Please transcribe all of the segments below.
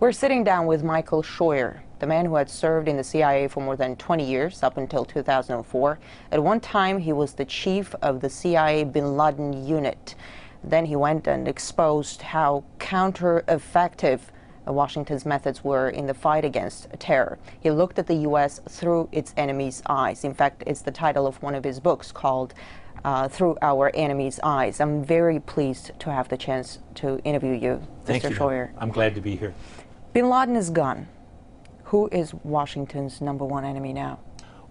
We're sitting down with Michael Scheuer, the man who had served in the CIA for more than 20 years, up until 2004. At one time, he was the chief of the CIA bin Laden unit. Then he went and exposed how counter-effective Washington's methods were in the fight against terror. He looked at the U.S. through its enemy's eyes. In fact, it's the title of one of his books called Through Our Enemy's Eyes. I'm very pleased to have the chance to interview you, Thank Mr. you. Scheuer. I'm glad to be here. Bin Laden is gone. Who is Washington's #1 enemy now?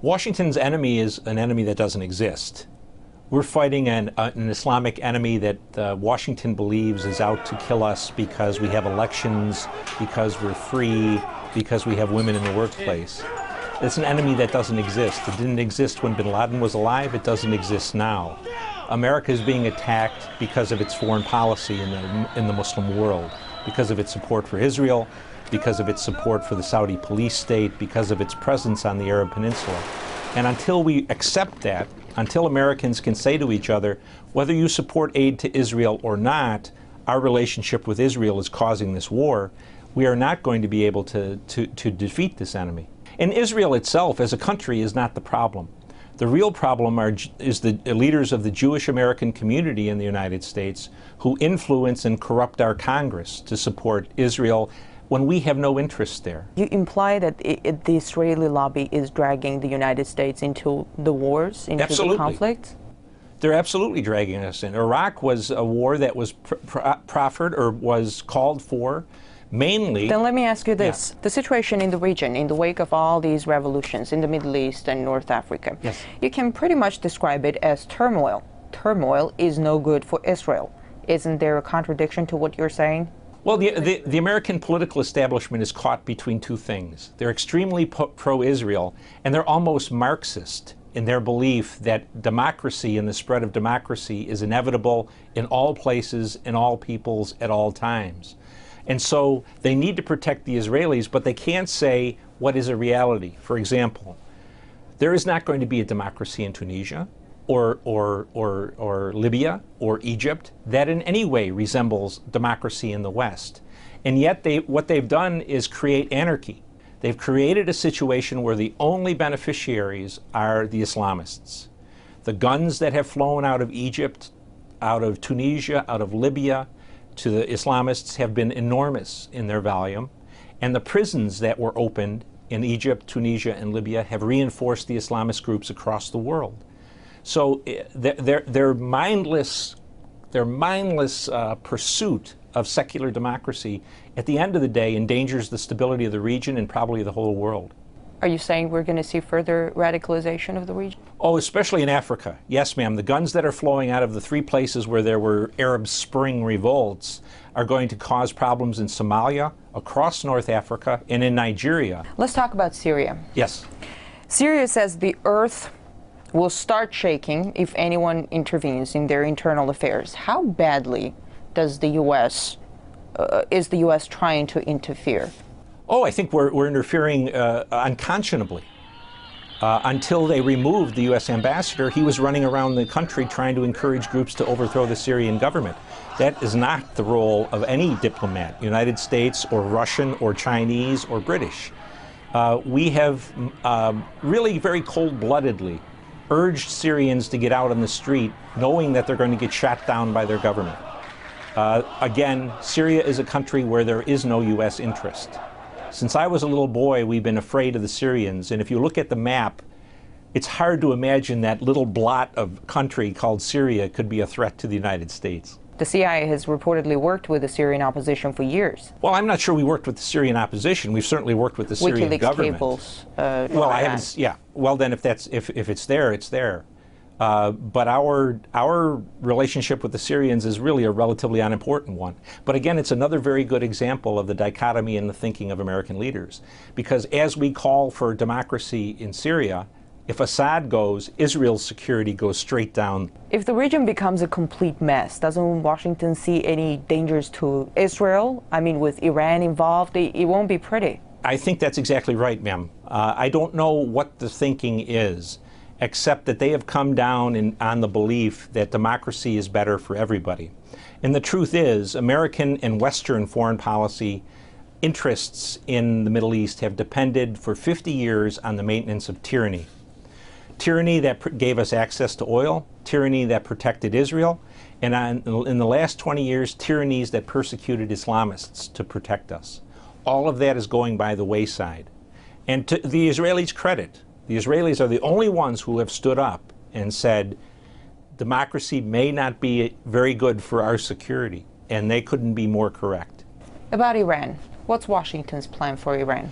Washington's enemy is an enemy that doesn't exist. We're fighting an Islamic enemy that Washington believes is out to kill us because we have elections, because we're free, because we have women in the workplace. It's an enemy that doesn't exist. It didn't exist when bin Laden was alive. It doesn't exist now. America is being attacked because of its foreign policy in the Muslim world, because of its support for Israel, because of its support for the Saudi police state, because of its presence on the Arab Peninsula. And until we accept that, until Americans can say to each other, whether you support aid to Israel or not, our relationship with Israel is causing this war, we are not going to be able to defeat this enemy. And Israel itself as a country is not the problem. The real problem is the leaders of the Jewish American community in the United States who influence and corrupt our Congress to support Israel when we have no interest there. You imply that the Israeli lobby is dragging the United States into the wars, into the conflicts? They're absolutely dragging us in. Iraq was a war that was proffered or was called for mainly. Then let me ask you this. Yeah. The situation in the region, in the wake of all these revolutions in the Middle East and North Africa, yes, you can pretty much describe it as turmoil. Turmoil is no good for Israel. Isn't there a contradiction to what you're saying? Well, the American political establishment is caught between two things. They're extremely pro-Israel, and they're almost Marxist in their belief that democracy and the spread of democracy is inevitable in all places, in all peoples, at all times. And so they need to protect the Israelis, but they can't say what is a reality. For example, there is not going to be a democracy in Tunisia, or Libya or Egypt that in any way resembles democracy in the West. And yet what they've done is create anarchy. They've created a situation where the only beneficiaries are the Islamists. The guns that have flown out of Egypt, out of Tunisia, out of Libya to the Islamists have been enormous in their volume. And the prisons that were opened in Egypt, Tunisia, and Libya have reinforced the Islamist groups across the world. So their mindless pursuit of secular democracy, at the end of the day, endangers the stability of the region and probably the whole world. Are you saying we're going to see further radicalization of the region? Oh, especially in Africa. Yes, ma'am. The guns that are flowing out of the three places where there were Arab Spring revolts are going to cause problems in Somalia, across North Africa, and in Nigeria. Let's talk about Syria. Yes. Syria says the earth will start shaking if anyone intervenes in their internal affairs. How badly does the U.S. Is the U.S. trying to interfere? Oh, I think we're interfering unconscionably. Until they removed the U.S. ambassador, he was running around the country trying to encourage groups to overthrow the Syrian government. That is not the role of any diplomat, United States or Russian or Chinese or British. We have really very cold-bloodedly urged Syrians to get out on the street, knowing that they're going to get shot down by their government. Again, Syria is a country where there is no U.S. interest. Since I was a little boy, we've been afraid of the Syrians, and if you look at the map, it's hard to imagine that little blot of country called Syria could be a threat to the United States. The CIA has reportedly worked with the Syrian opposition for years. Well, I'm not sure we worked with the Syrian opposition. We've certainly worked with the Syrian WikiLeaks government. Cables, well, I haven't. Yeah. Well, then, if it's there, it's there. But our relationship with the Syrians is really a relatively unimportant one. But again, it's another very good example of the dichotomy in the thinking of American leaders. Because as we call for democracy in Syria, if Assad goes, Israel's security goes straight down. If the region becomes a complete mess, doesn't Washington see any dangers to Israel? I mean, with Iran involved, it won't be pretty. I think that's exactly right, ma'am. I don't know what the thinking is, except that they have come down on the belief that democracy is better for everybody. And the truth is, American and Western foreign policy interests in the Middle East have depended for 50 years on the maintenance of tyranny. Tyranny that gave us access to oil, tyranny that protected Israel, and in the last 20 years, tyrannies that persecuted Islamists to protect us. All of that is going by the wayside. And to the Israelis' credit, the Israelis are the only ones who have stood up and said, democracy may not be very good for our security, and they couldn't be more correct. About Iran, what's Washington's plan for Iran?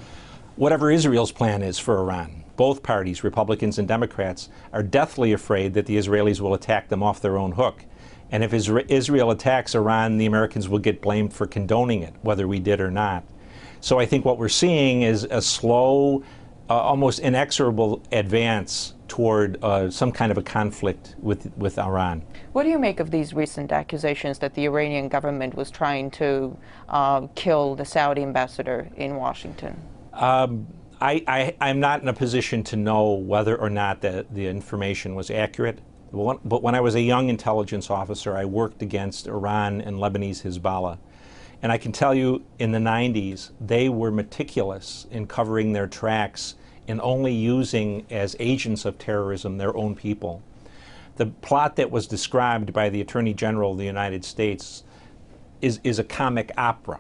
Whatever Israel's plan is for Iran. Both parties, Republicans and Democrats, are deathly afraid that the Israelis will attack them off their own hook. And if Israel attacks Iran, the Americans will get blamed for condoning it, whether we did or not. So I think what we're seeing is a slow, almost inexorable advance toward some kind of a conflict with Iran. What do you make of these recent accusations that the Iranian government was trying to kill the Saudi ambassador in Washington? I'm not in a position to know whether or not the information was accurate. But when I was a young intelligence officer, I worked against Iran and Lebanese Hezbollah. And I can tell you, in the 90s, they were meticulous in covering their tracks and only using as agents of terrorism their own people. The plot that was described by the Attorney General of the United States is a comic opera.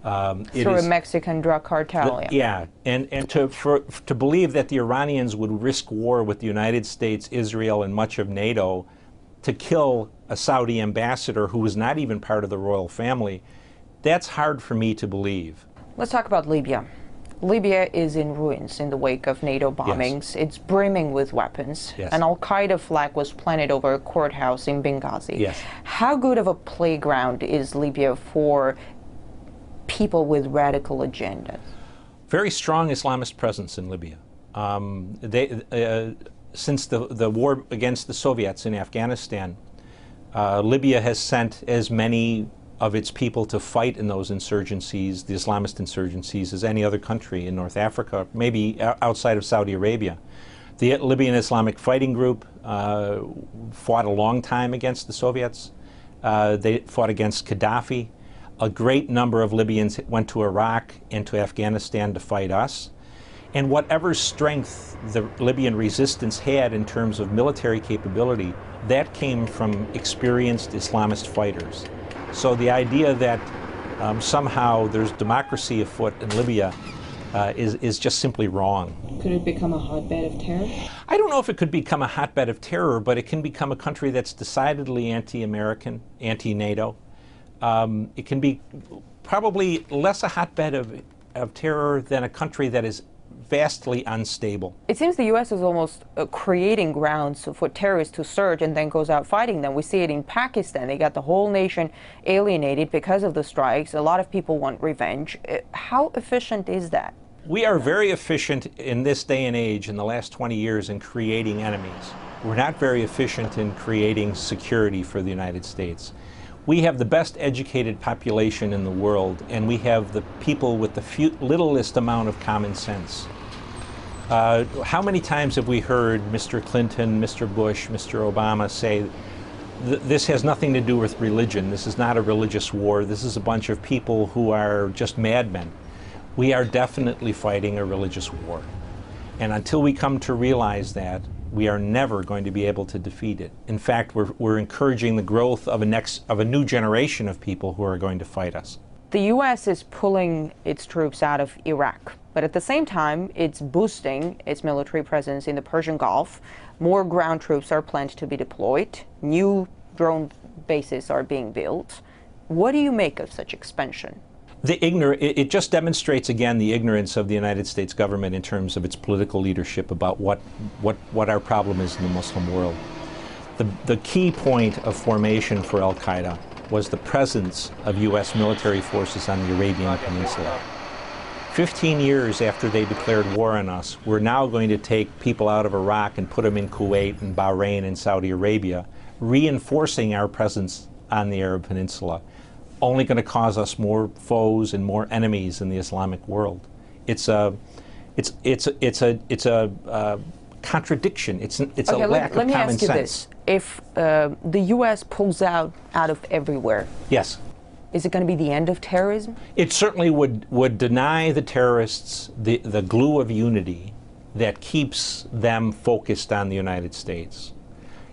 Through a Mexican drug cartel. Yeah, and to believe that the Iranians would risk war with the United States, Israel, and much of NATO to kill a Saudi ambassador who was not even part of the royal family, that's hard for me to believe. Let's talk about Libya. Libya is in ruins in the wake of NATO bombings. Yes. It's brimming with weapons. Yes. An al-Qaeda flag was planted over a courthouse in Benghazi. Yes. How good of a playground is Libya for people with radical agendas? Very strong Islamist presence in Libya. Since the war against the Soviets in Afghanistan, Libya has sent as many of its people to fight in those insurgencies, the Islamist insurgencies, as any other country in North Africa, maybe outside of Saudi Arabia. The Libyan Islamic Fighting Group fought a long time against the Soviets. They fought against Gaddafi. A great number of Libyans went to Iraq and to Afghanistan to fight us. And whatever strength the Libyan resistance had in terms of military capability, that came from experienced Islamist fighters. So the idea that somehow there's democracy afoot in Libya is just simply wrong. Could it become a hotbed of terror? I don't know if it could become a hotbed of terror, but it can become a country that's decidedly anti-American, anti-NATO. It can be probably less a hotbed of terror than a country that is vastly unstable. It seems the U.S. is almost creating grounds for terrorists to surge and then goes out fighting them. We see it in Pakistan. They got the whole nation alienated because of the strikes. A lot of people want revenge. How efficient is that? We are very efficient in this day and age, in the last 20 years, in creating enemies. We're not very efficient in creating security for the United States. We have the best educated population in the world, and we have the people with the littlest amount of common sense. How many times have we heard Mr. Clinton, Mr. Bush, Mr. Obama say, this has nothing to do with religion, this is not a religious war, this is a bunch of people who are just madmen. We are definitely fighting a religious war. And until we come to realize that, we are never going to be able to defeat it. In fact, we're encouraging the growth of a new generation of people who are going to fight us. The U.S. is pulling its troops out of Iraq, but at the same time, it's boosting its military presence in the Persian Gulf. More ground troops are planned to be deployed. New drone bases are being built. What do you make of such expansion? It just demonstrates again the ignorance of the United States government in terms of its political leadership about what our problem is in the Muslim world. The key point of formation for al-Qaeda was the presence of U.S. military forces on the Arabian Peninsula. 15 years after they declared war on us, we're now going to take people out of Iraq and put them in Kuwait and Bahrain and Saudi Arabia, reinforcing our presence on the Arab Peninsula. Only going to cause us more foes and more enemies in the Islamic world. It's a contradiction. It's a lack of common sense. Let me ask you this: if the U.S. pulls out of everywhere, yes, Is it going to be the end of terrorism? It certainly would deny the terrorists the glue of unity that keeps them focused on the United States.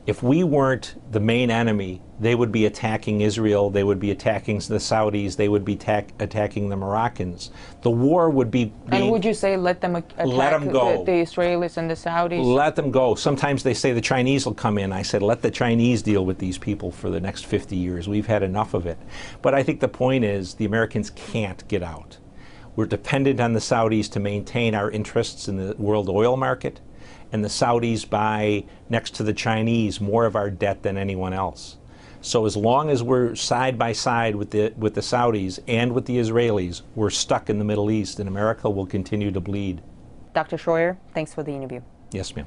If we weren't the main enemy, they would be attacking Israel, they would be attacking the Saudis, they would be attacking the Moroccans. The war would be being... And would you say let them attack go. The Israelis and the Saudis? Let them go. Sometimes they say the Chinese will come in. I said, let the Chinese deal with these people for the next 50 years. We've had enough of it. But I think the point is the Americans can't get out. We're dependent on the Saudis to maintain our interests in the world oil market, and the Saudis buy, next to the Chinese, more of our debt than anyone else. So as long as we're side by side with the Saudis and with the Israelis, we're stuck in the Middle East, and America will continue to bleed. Dr. Scheuer, thanks for the interview. Yes, ma'am.